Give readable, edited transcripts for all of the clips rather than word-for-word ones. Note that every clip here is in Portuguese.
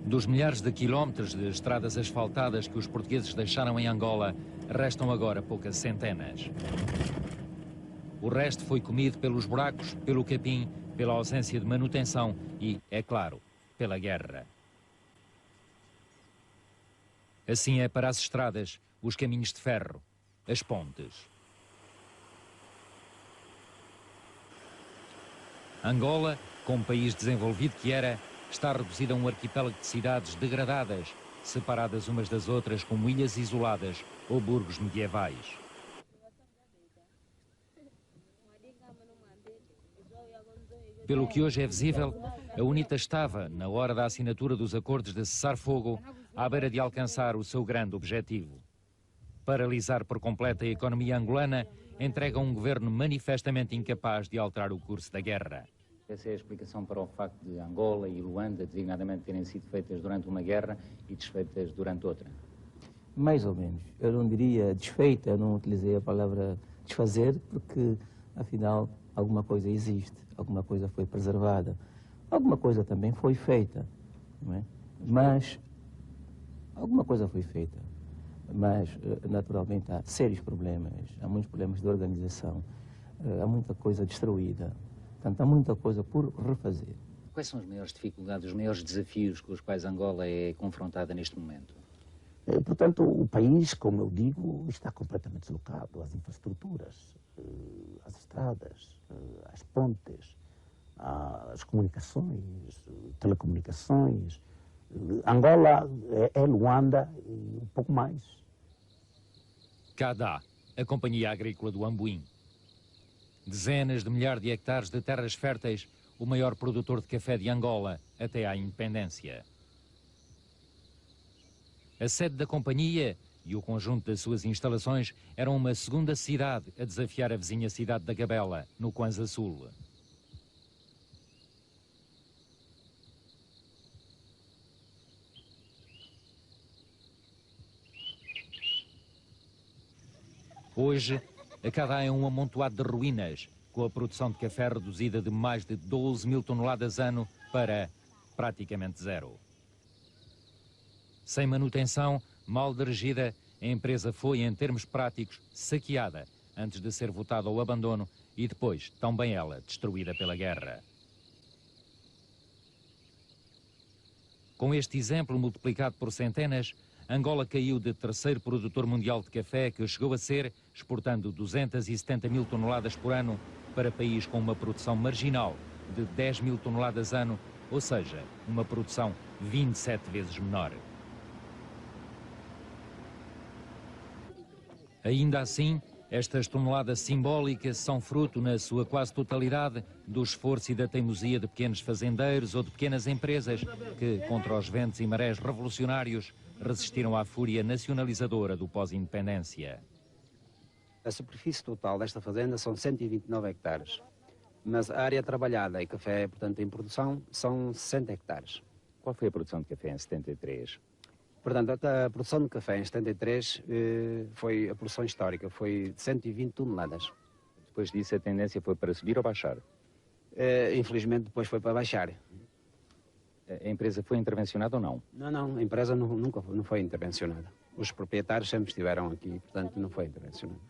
Dos milhares de quilómetros de estradas asfaltadas que os portugueses deixaram em Angola, restam agora poucas centenas. O resto foi comido pelos buracos, pelo capim, pela ausência de manutenção e, é claro, pela guerra. Assim é para as estradas, os caminhos de ferro, as pontes. Angola, como país desenvolvido que era, está reduzida a um arquipélago de cidades degradadas, separadas umas das outras como ilhas isoladas ou burgos medievais. Pelo que hoje é visível, a UNITA estava, na hora da assinatura dos acordos de cessar-fogo, à beira de alcançar o seu grande objetivo. Paralisar por completo a economia angolana entrega um governo manifestamente incapaz de alterar o curso da guerra. Essa é a explicação para o facto de Angola e Luanda, designadamente, terem sido feitas durante uma guerra e desfeitas durante outra? Mais ou menos. Eu não diria desfeita, eu não utilizei a palavra desfazer, porque, afinal, alguma coisa existe, alguma coisa foi preservada, alguma coisa também foi feita, não é? Mas, alguma coisa foi feita, mas, naturalmente, há sérios problemas, há muitos problemas de organização, há muita coisa destruída, portanto, há muita coisa por refazer. Quais são as maiores dificuldades, os maiores desafios com os quais Angola é confrontada neste momento? Portanto, o país, como eu digo, está completamente deslocado. As infraestruturas, as estradas, as pontes, as comunicações, telecomunicações. Angola é Luanda e um pouco mais. CADA, a Companhia Agrícola do Amboim. Dezenas de milhares de hectares de terras férteis, o maior produtor de café de Angola até à independência. A sede da companhia e o conjunto das suas instalações eram uma segunda cidade a desafiar a vizinha cidade da Gabela, no Kwanza Sul. Hoje, a CADA é um amontoado de ruínas, com a produção de café reduzida de mais de 12 mil toneladas ano para praticamente zero. Sem manutenção, mal dirigida, a empresa foi, em termos práticos, saqueada antes de ser votada ao abandono e depois, também ela, destruída pela guerra. Com este exemplo multiplicado por centenas, Angola caiu de terceiro produtor mundial de café que chegou a ser, exportando 270 mil toneladas por ano, para país com uma produção marginal de 10 mil toneladas ano, ou seja, uma produção 27 vezes menor. Ainda assim, estas toneladas simbólicas são fruto, na sua quase totalidade, do esforço e da teimosia de pequenos fazendeiros ou de pequenas empresas que, contra os ventos e marés revolucionários, resistiram à fúria nacionalizadora do pós-independência. A superfície total desta fazenda são 129 hectares, mas a área trabalhada e café, portanto, em produção, são 60 hectares. Qual foi a produção de café em 73? Portanto, a produção de café em 73 foi a produção histórica, foi de 120 toneladas. Depois disso, a tendência foi para subir ou baixar? Infelizmente, depois foi para baixar. A empresa foi intervencionada ou não? Não, a empresa nunca não foi intervencionada. Os proprietários sempre estiveram aqui, portanto, não foi intervencionada.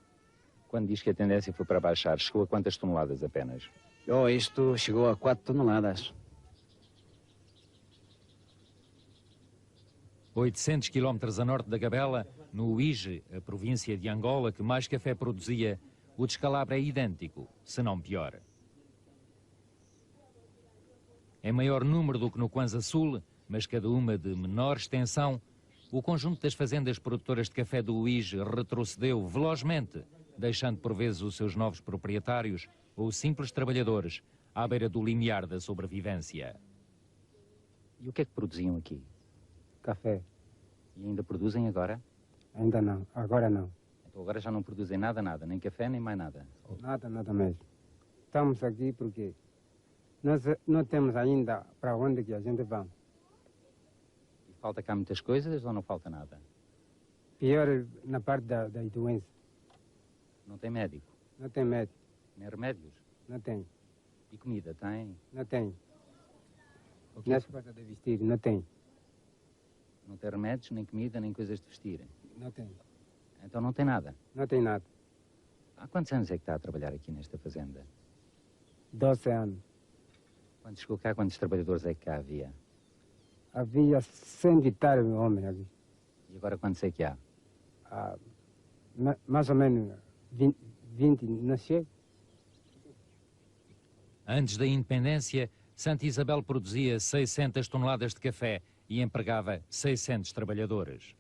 Quando diz que a tendência foi para baixar, chegou a quantas toneladas apenas? Isto chegou a 4 toneladas. 800 quilómetros a norte da Gabela, no Uíge, a província de Angola que mais café produzia, o descalabro é idêntico, se não pior. Em maior número do que no Kwanza Sul, mas cada uma de menor extensão, o conjunto das fazendas produtoras de café do Uíge retrocedeu velozmente, deixando por vezes os seus novos proprietários ou simples trabalhadores à beira do limiar da sobrevivência. E o que é que produziam aqui? Café. E ainda produzem agora? Ainda não, agora não. Então agora já não produzem nada, nem café, nem mais nada? Nada mesmo. Estamos aqui porque nós não temos ainda para onde que a gente vai. E falta cá muitas coisas ou não falta nada? Pior na parte da doença. Não tem médico? Não tem médico. Nem remédios? Não tem. E comida tem? Não tem. O que Nas coisas de vestir, não tem. Não tem remédios, nem comida, nem coisas de vestir. Não tem. Então não tem nada. Não tem nada. Há quantos anos é que está a trabalhar aqui nesta fazenda? 12 anos. Quando chegou cá, quantos trabalhadores é que cá havia? Havia 100 e tal homens aqui. E agora quantos é que há? Mais ou menos 20 não chega. Antes da independência, Santa Isabel produzia 600 toneladas de café e empregava 600 trabalhadores.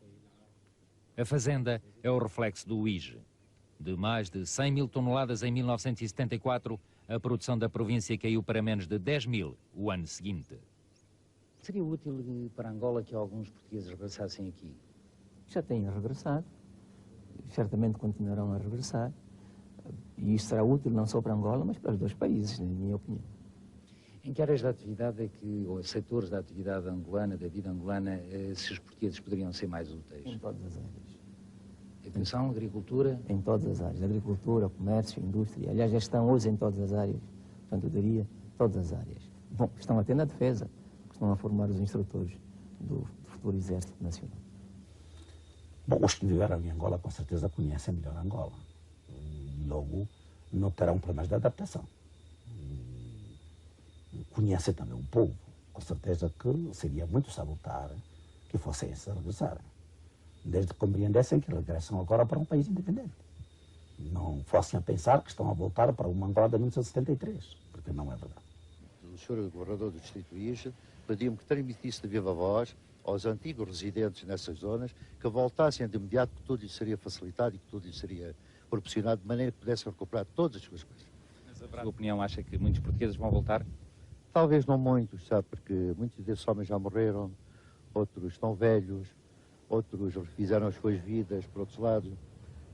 A fazenda é o reflexo do IGE. De mais de 100 mil toneladas em 1974, a produção da província caiu para menos de 10 mil o ano seguinte. Seria útil para Angola que alguns portugueses regressassem aqui? Já têm regressado, certamente continuarão a regressar, e isso será útil não só para Angola, mas para os dois países, na minha opinião. Em que áreas da atividade é que, ou setores da atividade angolana, da vida angolana, se os portugueses poderiam ser mais úteis? Em todas as áreas. Educação, agricultura? Em todas as áreas. Agricultura, comércio, indústria. Aliás, já estão hoje em todas as áreas. Portanto, eu diria todas as áreas. Bom, estão até na defesa, que estão a formar os instrutores do futuro Exército Nacional. Bom, os que viveram em Angola com certeza conhecem melhor Angola. E logo não terão problemas de adaptação. Conhecem também o povo. Com certeza que seria muito salutar que fossem esses a regressar. Desde que compreendessem que regressam agora para um país independente. Não fossem a pensar que estão a voltar para uma Angola de 1973, porque não é verdade. O senhor governador do distrito IGE pediu-me que transmitisse de viva voz aos antigos residentes nessas zonas que voltassem de imediato, que tudo lhes seria facilitado e que tudo lhes seria proporcionado de maneira que pudessem recuperar todas as suas coisas. Mas a sua opinião acha que muitos portugueses vão voltar? Talvez não muitos, sabe, porque muitos desses homens já morreram, outros estão velhos, outros fizeram as suas vidas por outros lados,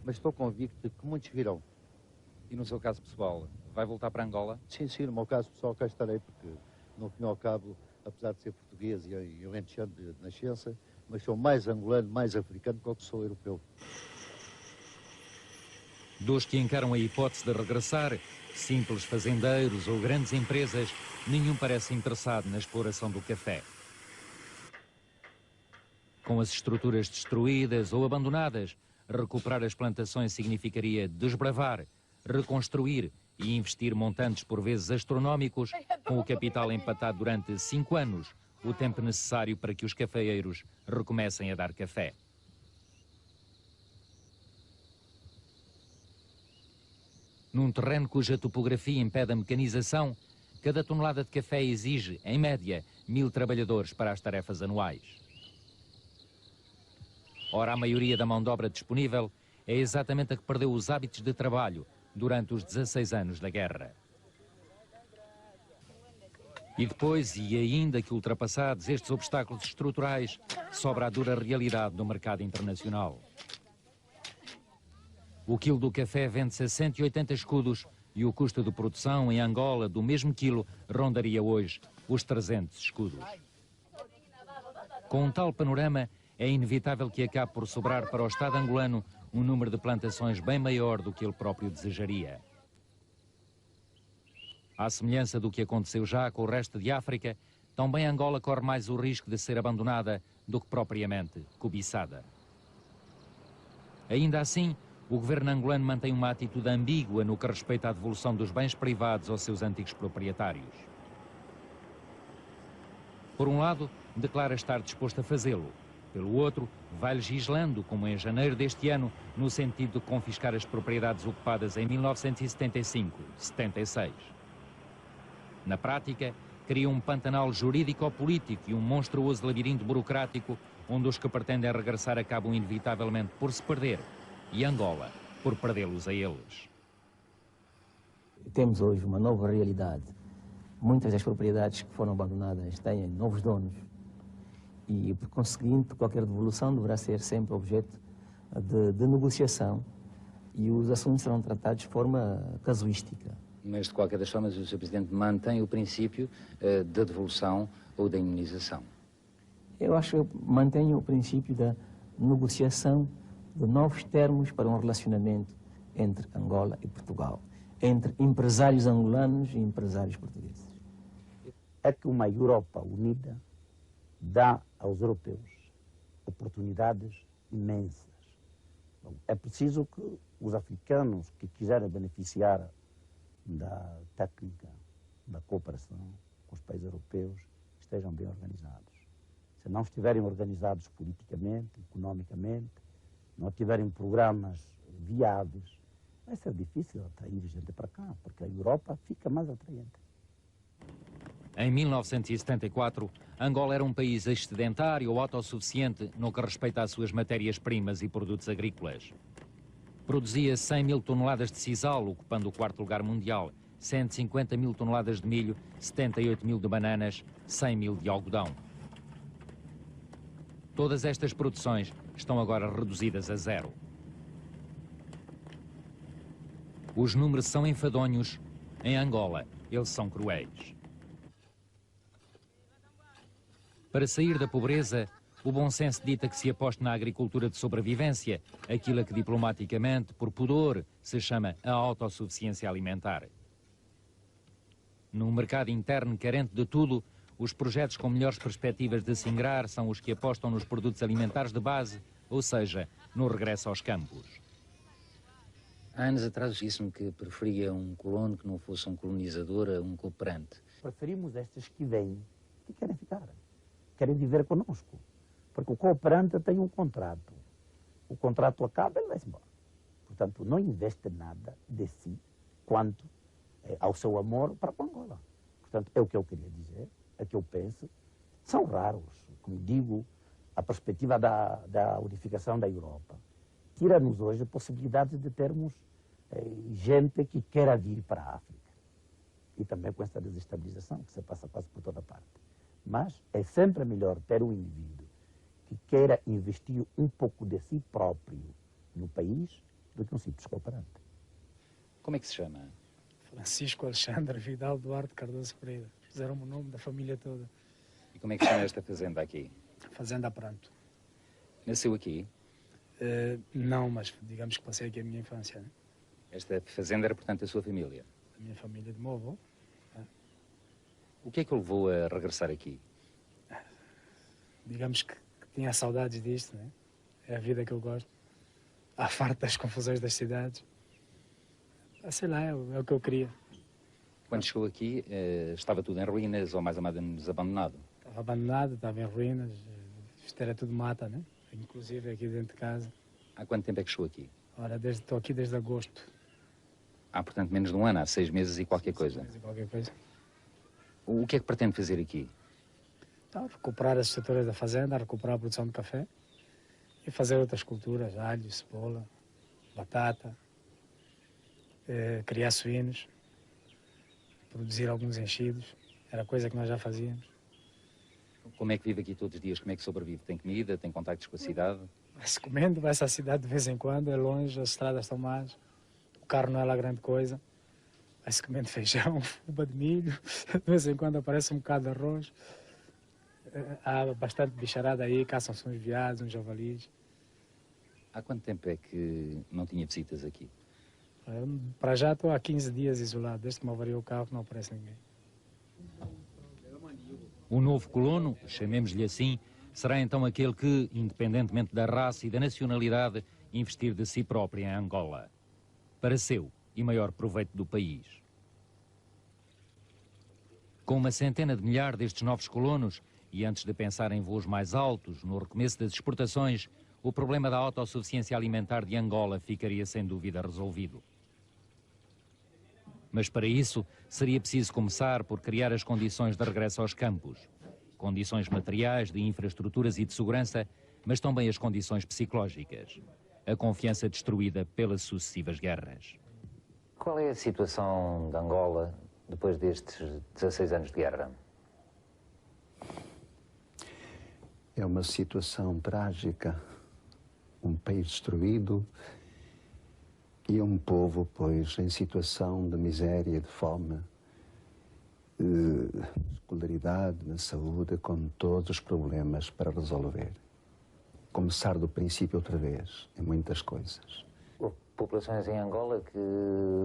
mas estou convicto de que muitos virão. E no seu caso pessoal, vai voltar para Angola? Sim, sim, no meu caso pessoal cá estarei, porque no fim e ao cabo, apesar de ser português e alentejano de nascença, mas sou mais angolano, mais africano do que sou europeu. Dos que encaram a hipótese de regressar, simples fazendeiros ou grandes empresas, nenhum parece interessado na exploração do café. Com as estruturas destruídas ou abandonadas, recuperar as plantações significaria desbravar, reconstruir e investir montantes por vezes astronómicos, com o capital empatado durante 5 anos, o tempo necessário para que os cafeeiros recomecem a dar café. Num terreno cuja topografia impede a mecanização, cada tonelada de café exige, em média, 1000 trabalhadores para as tarefas anuais. Ora, a maioria da mão de obra disponível é exatamente a que perdeu os hábitos de trabalho durante os 16 anos da guerra. E depois, e ainda que ultrapassados estes obstáculos estruturais, sobra a dura realidade do mercado internacional. O quilo do café vende-se a 180 escudos e o custo de produção em Angola do mesmo quilo rondaria hoje os 300 escudos. Com um tal panorama, é inevitável que acabe por sobrar para o Estado angolano um número de plantações bem maior do que ele próprio desejaria. À semelhança do que aconteceu já com o resto de África, também Angola corre mais o risco de ser abandonada do que propriamente cobiçada. Ainda assim, o governo angolano mantém uma atitude ambígua no que respeita à devolução dos bens privados aos seus antigos proprietários. Por um lado, declara estar disposto a fazê-lo. Pelo outro, vai legislando, como em janeiro deste ano, no sentido de confiscar as propriedades ocupadas em 1975-76. Na prática, cria um pantanal jurídico-político e um monstruoso labirinto burocrático onde os que pretendem regressar acabam inevitavelmente por se perder e Angola por perdê-los a eles. Temos hoje uma nova realidade. Muitas das propriedades que foram abandonadas têm novos donos. E, por conseguinte, qualquer devolução deverá ser sempre objeto de negociação e os assuntos serão tratados de forma casuística. Mas, de qualquer das formas, o Sr. Presidente mantém o princípio da devolução ou da indemnização. Eu acho que eu mantenho o princípio da negociação de novos termos para um relacionamento entre Angola e Portugal, entre empresários angolanos e empresários portugueses. É que uma Europa unida dá aos europeus oportunidades imensas. Bom, é preciso que os africanos que quiserem beneficiar da técnica, da cooperação com os países europeus, estejam bem organizados. Se não estiverem organizados politicamente, economicamente, não tiverem programas viáveis, vai ser difícil atrair gente para cá, porque a Europa fica mais atraente. Em 1974, Angola era um país excedentário ou autossuficiente no que respeita às suas matérias-primas e produtos agrícolas. Produzia 100 mil toneladas de sisal, ocupando o 4º lugar mundial, 150 mil toneladas de milho, 78 mil de bananas, 100 mil de algodão. Todas estas produções estão agora reduzidas a zero. Os números são enfadonhos. Em Angola, eles são cruéis. Para sair da pobreza, o bom senso dita que se aposte na agricultura de sobrevivência, aquilo a que diplomaticamente, por pudor, se chama a autossuficiência alimentar. Num mercado interno carente de tudo, os projetos com melhores perspectivas de se ingrar são os que apostam nos produtos alimentares de base, ou seja, no regresso aos campos. Há anos atrás disse-me que preferia um colono que não fosse um colonizador a um cooperante. Preferimos estes que vêm, que querem ficar, querem viver conosco. Porque o cooperante tem um contrato. O contrato acaba, ele vai embora. Portanto, não investe nada de si quanto ao seu amor para com Angola. Portanto, é o que eu queria dizer, é o que eu penso. São raros, como digo, a perspectiva da unificação da Europa tira-nos hoje a possibilidade de termos gente que queira vir para a África. E também com essa desestabilização que se passa quase por toda parte. Mas é sempre melhor ter um indivíduo que queira investir um pouco de si próprio no país do que um simples cooperante. Como é que se chama? Francisco Alexandre Vidal Duarte Cardoso Pereira. Fizeram-me o nome da família toda. E como é que se chama esta fazenda aqui? Fazenda Pranto. Nasceu aqui? Não, mas digamos que passei aqui a minha infância. Né? Esta fazenda era, portanto, a sua família? A minha família de meu avô. O que é que o levou a regressar aqui? Digamos que tinha saudades disto, né? É a vida que eu gosto. Há farto das confusões das cidades. Sei lá, é o que eu queria. Quando chegou aqui, estava tudo em ruínas ou mais ou menos abandonado? Estava abandonado, estava em ruínas. Isto era tudo mata, né? Inclusive aqui dentro de casa. Há quanto tempo é que chegou aqui? Ora, estou aqui desde agosto. Há, portanto, menos de um ano, há 6 meses e qualquer coisa. 6 meses e qualquer coisa. O que é que pretende fazer aqui? Recuperar as estruturas da fazenda, recuperar a produção de café e fazer outras culturas, alho, cebola, batata, criar suínos, produzir alguns enchidos, era coisa que nós já fazíamos. Como é que vive aqui todos os dias? Como é que sobrevive? Tem comida? Tem contactos com a cidade? Vai-se comendo, vai-se à cidade de vez em quando, é longe, as estradas estão más, o carro não é lá grande coisa. Vai-se comendo feijão, uva de milho, de vez em quando aparece um bocado de arroz. Há bastante bicharada aí, caçam-se uns veados, uns javalis. Há quanto tempo é que não tinha visitas aqui? Para já estou há 15 dias isolado, desde que me avariou o carro não aparece ninguém. O novo colono, chamemos-lhe assim, será então aquele que, independentemente da raça e da nacionalidade, investir de si próprio em Angola, para seu e maior proveito do país. Com uma centena de milhares destes novos colonos, e antes de pensar em voos mais altos, no recomeço das exportações, o problema da autossuficiência alimentar de Angola ficaria sem dúvida resolvido. Mas para isso, seria preciso começar por criar as condições de regresso aos campos. Condições materiais, de infraestruturas e de segurança, mas também as condições psicológicas. A confiança destruída pelas sucessivas guerras. Qual é a situação de Angola depois destes 16 anos de guerra? É uma situação trágica. Um país destruído e um povo, pois, em situação de miséria, de fome, de escolaridade, na saúde, com todos os problemas para resolver. Começar do princípio outra vez, em muitas coisas. Houve populações em Angola que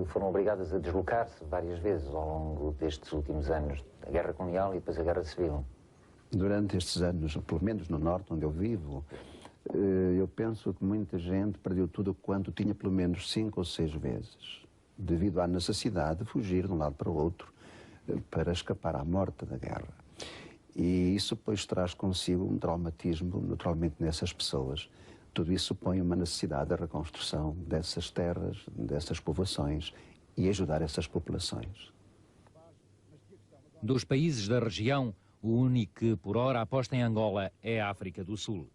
foram obrigadas a deslocar-se várias vezes ao longo destes últimos anos, a guerra colonial e depois a guerra civil. Durante estes anos, pelo menos no norte onde eu vivo, eu penso que muita gente perdeu tudo quanto tinha pelo menos 5 ou 6 vezes, devido à necessidade de fugir de um lado para o outro para escapar à morte da guerra. E isso depois traz consigo um traumatismo, naturalmente, nessas pessoas. Tudo isso supõe uma necessidade de reconstrução dessas terras, dessas povoações e ajudar essas populações. Dos países da região, o único que por hora aposta em Angola é a África do Sul.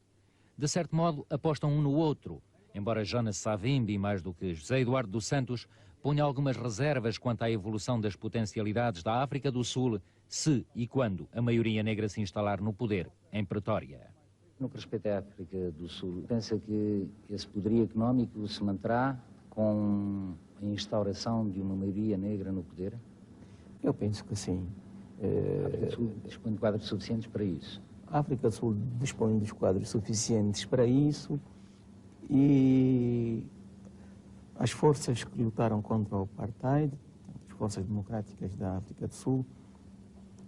De certo modo, apostam um no outro, embora Jonas Savimbi, mais do que José Eduardo dos Santos, ponha algumas reservas quanto à evolução das potencialidades da África do Sul, se e quando a maioria negra se instalar no poder, em Pretória. No que respeita à África do Sul, pensa que esse poderio económico se manterá com a instauração de uma maioria negra no poder? Eu penso que sim. A África do Sul dispõe de quadros suficientes para isso? A África do Sul dispõe dos quadros suficientes para isso e as forças que lutaram contra o apartheid, as forças democráticas da África do Sul,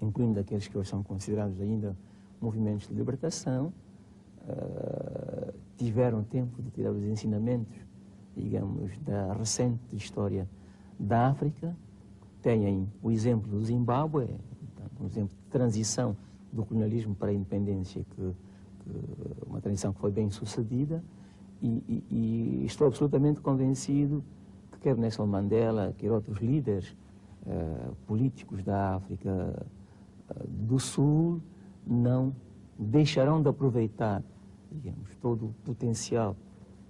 incluindo aqueles que hoje são considerados ainda movimentos de libertação, tiveram tempo de tirar os ensinamentos, digamos, da recente história da África. Têm o exemplo do Zimbábue, um exemplo de transição do colonialismo para a independência, uma transição que foi bem sucedida, e estou absolutamente convencido que quer Nelson Mandela, quer outros líderes políticos da África do Sul não deixarão de aproveitar, digamos, todo o potencial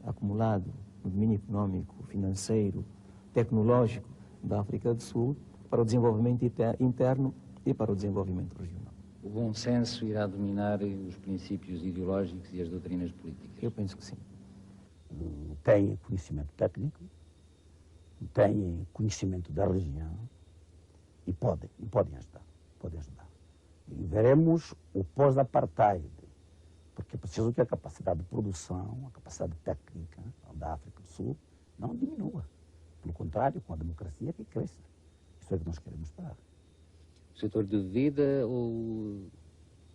acumulado no domínio económico, financeiro, tecnológico da África do Sul para o desenvolvimento interno e para o desenvolvimento regional. O bom senso irá dominar os princípios ideológicos e as doutrinas políticas? Eu penso que sim. Têm conhecimento técnico, têm conhecimento da região e podem ajudar. E veremos o pós-apartheid, porque é preciso que a capacidade de produção, a capacidade técnica da África do Sul não diminua. Pelo contrário, com a democracia que cresça. Isso é que nós queremos para. O setor duvida ou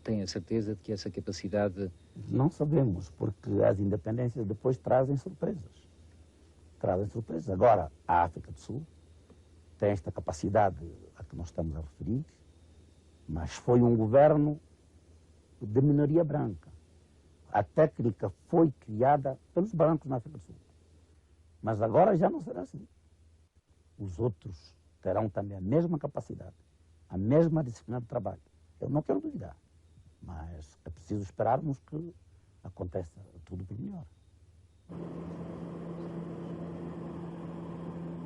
tem a certeza de que essa capacidade... Não sabemos, porque as independências depois trazem surpresas. Agora, a África do Sul tem esta capacidade a que nós estamos a referir, mas foi um governo de minoria branca. A técnica foi criada pelos brancos na África do Sul. Mas agora já não será assim. Os outros terão também a mesma capacidade, a mesma disciplina de trabalho. Eu não quero duvidar, mas é preciso esperarmos que aconteça tudo por melhor.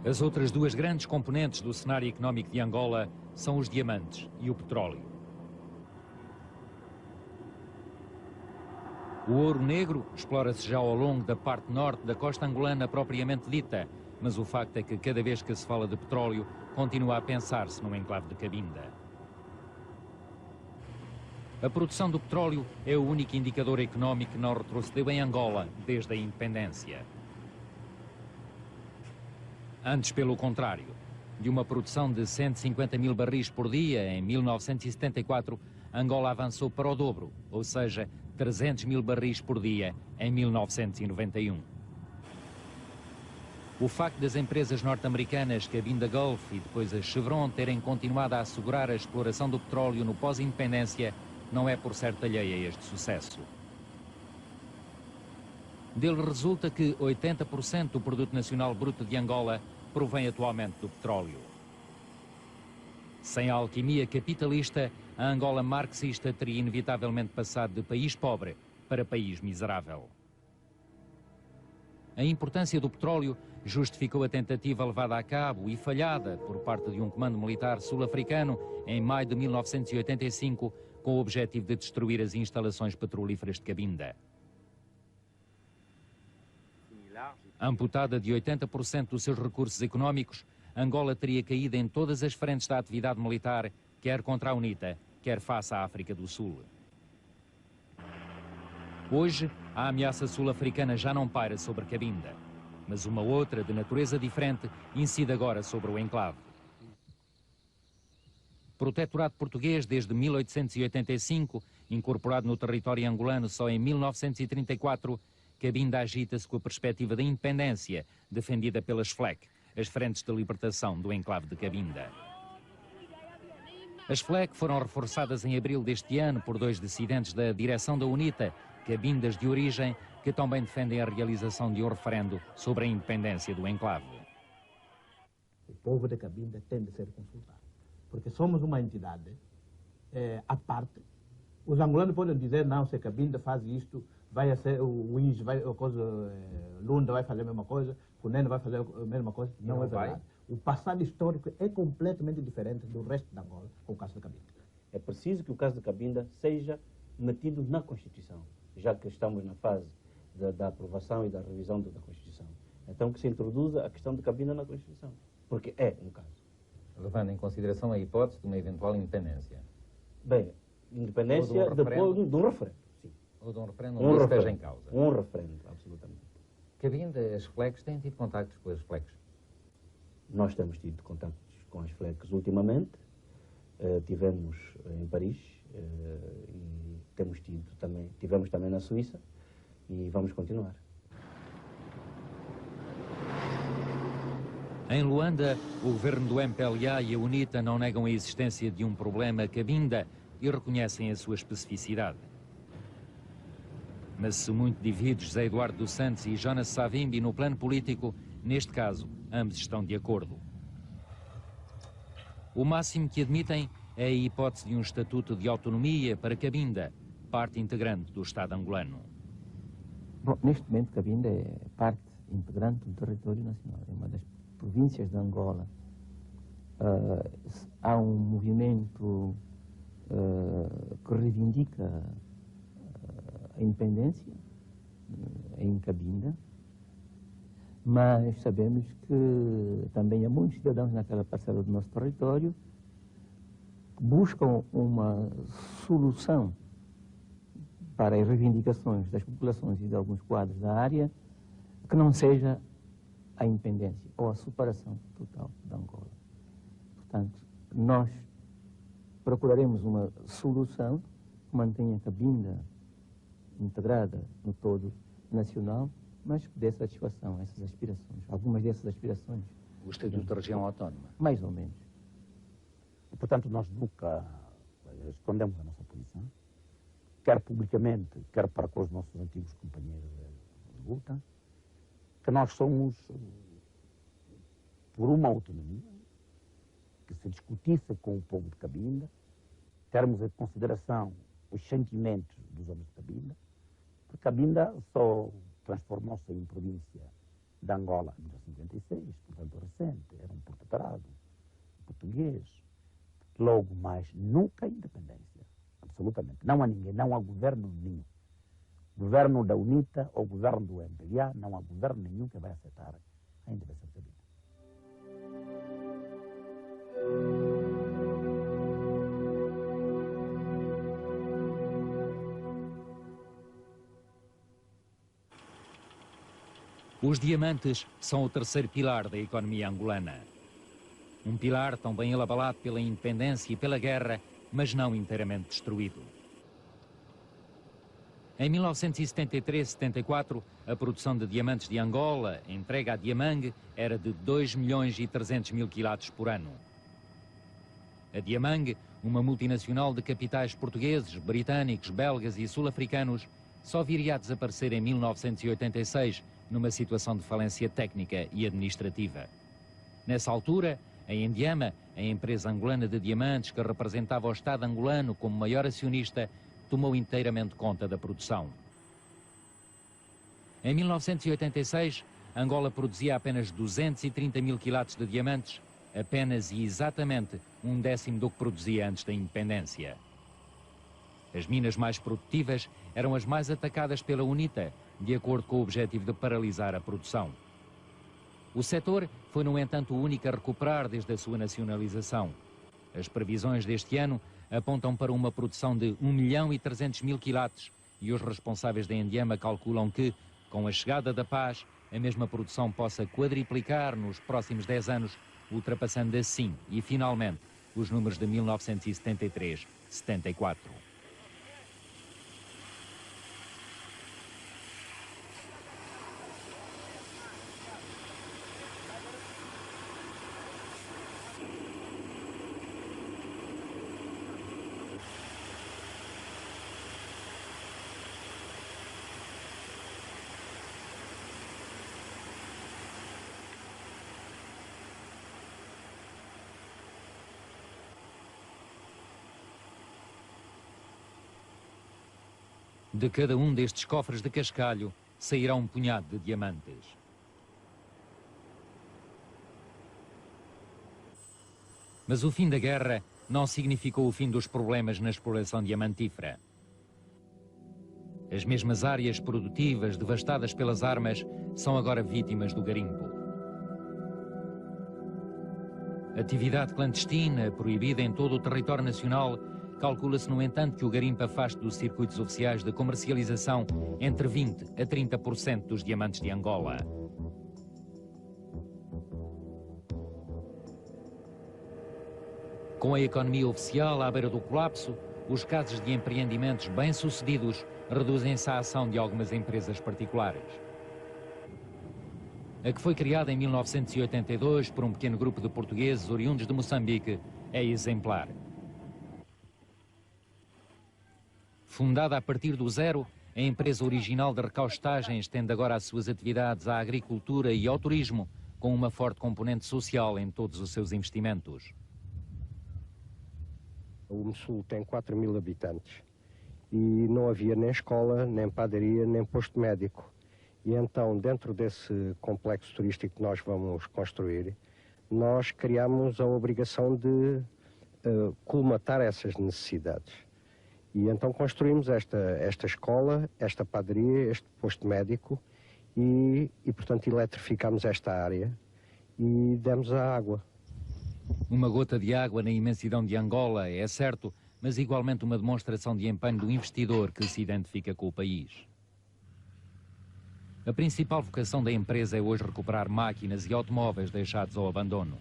As outras duas grandes componentes do cenário económico de Angola são os diamantes e o petróleo. O ouro negro explora-se já ao longo da parte norte da costa angolana propriamente dita, mas o facto é que cada vez que se fala de petróleo, continua a pensar-se no enclave de Cabinda. A produção do petróleo é o único indicador económico que não retrocedeu em Angola desde a independência. Antes, pelo contrário, de uma produção de 150 mil barris por dia em 1974, Angola avançou para o dobro, ou seja, 300 mil barris por dia em 1991. O facto das empresas norte-americanas Cabinda Gulf e depois a Chevron terem continuado a assegurar a exploração do petróleo no pós-independência não é por certo alheia a este sucesso. Dele resulta que 80% do produto nacional bruto de Angola provém atualmente do petróleo. Sem a alquimia capitalista, a Angola marxista teria inevitavelmente passado de país pobre para país miserável. A importância do petróleo justificou a tentativa levada a cabo e falhada por parte de um comando militar sul-africano em maio de 1985 com o objetivo de destruir as instalações petrolíferas de Cabinda. Amputada de 80% dos seus recursos económicos, Angola teria caído em todas as frentes da atividade militar, quer contra a UNITA, quer face à África do Sul. Hoje, a ameaça sul-africana já não paira sobre Cabinda, mas uma outra, de natureza diferente, incide agora sobre o enclave. Protetorado português desde 1885, incorporado no território angolano só em 1934, Cabinda agita-se com a perspectiva da independência, defendida pelas FLEC, as Frentes de Libertação do enclave de Cabinda. As FLEC foram reforçadas em abril deste ano por 2 dissidentes da direção da UNITA, cabindas de origem, que também defendem a realização de um referendo sobre a independência do enclave. O povo de Cabinda tem de ser consultado, porque somos uma entidade à parte. Os angolanos podem dizer, não, se Cabinda faz isto, vai ser o INS, Lunda vai fazer a mesma coisa, o Neno vai fazer a mesma coisa. Não é verdade. O passado histórico é completamente diferente do resto de Angola, com o caso de Cabinda. É preciso que o caso de Cabinda seja metido na Constituição, já que estamos na fase da aprovação e da revisão da Constituição. Então que se introduza a questão de Cabinda na Constituição, porque é um caso. Levando em consideração a hipótese de uma eventual independência. Bem, independência depois do referendo, sim. Ou de um referendo onde esteja em causa. Um referendo, absolutamente. Cabinda, as FLECs têm tido contactos com as FLECs? Nós temos tido contactos com as FLECs ultimamente, tivemos em Paris e tivemos também na Suíça e vamos continuar. Em Luanda, o governo do MPLA e a UNITA não negam a existência de um problema Cabinda e reconhecem a sua especificidade. Mas se muito divide José Eduardo dos Santos e Jonas Savimbi no plano político, neste caso, ambos estão de acordo. O máximo que admitem é a hipótese de um estatuto de autonomia para Cabinda, parte integrante do Estado angolano. Bom, neste momento, Cabinda é parte integrante do território nacional, é uma das províncias de Angola. Há um movimento que reivindica a independência em Cabinda, mas sabemos que também há muitos cidadãos naquela parcela do nosso território que buscam uma solução para as reivindicações das populações e de alguns quadros da área que não seja a independência ou a separação total de Angola. Portanto, nós procuraremos uma solução que mantenha Cabinda integrada no todo nacional, mas que dê satisfação a essas aspirações, algumas dessas aspirações. O Estatuto da Região Autónoma? Mais ou menos. E, portanto, nós nunca escondemos a nossa posição, quer publicamente, quer para com os nossos antigos companheiros de luta, que nós somos por uma autonomia que se discutisse com o povo de Cabinda, termos em consideração os sentimentos dos homens de Cabinda, porque Cabinda só transformou-se em província de Angola em 1956, portanto recente, era um protetorado português, logo mais nunca independência, absolutamente. Não há ninguém, não há governo nenhum. Governo da UNITA ou governo do MPLA, não há governo nenhum que vai aceitar a independência de Cabinda. Os diamantes são o terceiro pilar da economia angolana. Um pilar também abalado pela independência e pela guerra, mas não inteiramente destruído. Em 1973-74, a produção de diamantes de Angola, entregue à Diamang, era de 2.300.000 quilates por ano. A Diamang, uma multinacional de capitais portugueses, britânicos, belgas e sul-africanos, só viria a desaparecer em 1986, numa situação de falência técnica e administrativa. Nessa altura, a Endiama, a empresa angolana de diamantes que representava o Estado angolano como maior acionista, tomou inteiramente conta da produção. Em 1986, Angola produzia apenas 230.000 quilates de diamantes, apenas e exatamente 1/10 do que produzia antes da independência. As minas mais produtivas eram as mais atacadas pela UNITA, de acordo com o objetivo de paralisar a produção. O setor foi, no entanto, o único a recuperar desde a sua nacionalização. As previsões deste ano apontam para uma produção de 1.300.000 quilates e os responsáveis da Endiama calculam que, com a chegada da paz, a mesma produção possa quadriplicar nos próximos 10 anos, ultrapassando assim, e finalmente, os números de 1973-74. De cada um destes cofres de cascalho sairá um punhado de diamantes. Mas o fim da guerra não significou o fim dos problemas na exploração diamantífera. As mesmas áreas produtivas devastadas pelas armas são agora vítimas do garimpo. Atividade clandestina, proibida em todo o território nacional, calcula-se, no entanto, que o garimpo afaste dos circuitos oficiais de comercialização entre 20% a 30% dos diamantes de Angola. Com a economia oficial à beira do colapso, os casos de empreendimentos bem-sucedidos reduzem-se à ação de algumas empresas particulares. A que foi criada em 1982 por um pequeno grupo de portugueses oriundos de Moçambique é exemplar. Fundada a partir do zero, a empresa original de recaustagem estende agora as suas atividades à agricultura e ao turismo, com uma forte componente social em todos os seus investimentos. O Mossul tem 4.000 habitantes e não havia nem escola, nem padaria, nem posto médico. E então, dentro desse complexo turístico que nós vamos construir, nós criamos a obrigação de colmatar essas necessidades. E então construímos esta escola, esta padaria, este posto médico e portanto, eletrificámos esta área e demos a água. Uma gota de água na imensidão de Angola, é certo, mas igualmente uma demonstração de empenho do investidor que se identifica com o país. A principal vocação da empresa é hoje recuperar máquinas e automóveis deixados ao abandono.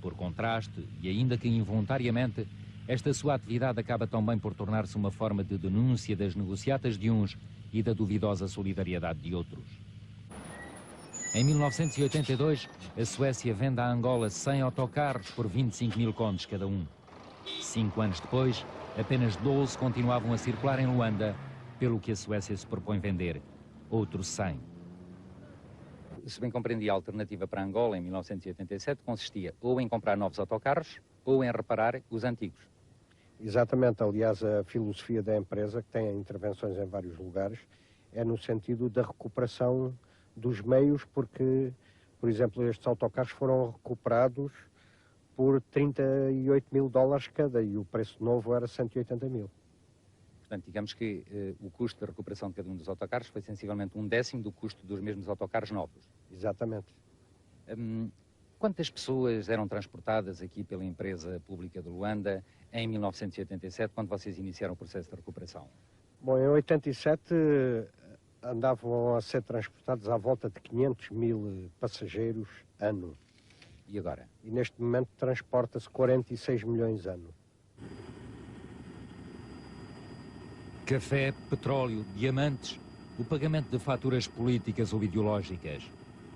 Por contraste, e ainda que involuntariamente, esta sua atividade acaba também por tornar-se uma forma de denúncia das negociatas de uns e da duvidosa solidariedade de outros. Em 1982, a Suécia vende a Angola 100 autocarros por 25.000 contos cada um. 5 anos depois, apenas 12 continuavam a circular em Luanda, pelo que a Suécia se propõe vender outros 100. Se bem compreendi, a alternativa para Angola em 1987 consistia ou em comprar novos autocarros ou em reparar os antigos. Exatamente, aliás, a filosofia da empresa, que tem intervenções em vários lugares, é no sentido da recuperação dos meios, porque, por exemplo, estes autocarros foram recuperados por $38.000 cada e o preço novo era 180.000. Portanto, digamos que o custo de recuperação de cada um dos autocarros foi sensivelmente 1/10 do custo dos mesmos autocarros novos. Exatamente. Quantas pessoas eram transportadas aqui pela empresa pública de Luanda em 1987, quando vocês iniciaram o processo de recuperação? Bom, em 87 andavam a ser transportados à volta de 500.000 passageiros ano. E agora? E neste momento transporta-se 46 milhões ano. Café, petróleo, diamantes, o pagamento de faturas políticas ou ideológicas.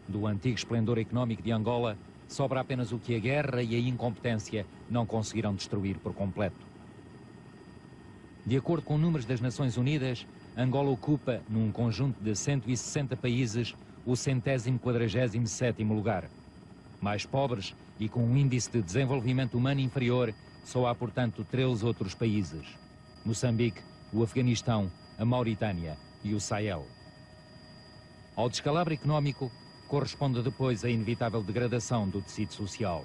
Do antigo esplendor económico de Angola, sobra apenas o que a guerra e a incompetência não conseguiram destruir por completo. De acordo com números das Nações Unidas, Angola ocupa, num conjunto de 160 países, o 147º lugar. Mais pobres e com um índice de desenvolvimento humano inferior, só há, portanto, 13 outros países: Moçambique, o Afeganistão, a Mauritânia e o Sahel. Ao descalabro económico corresponde depois a inevitável degradação do tecido social.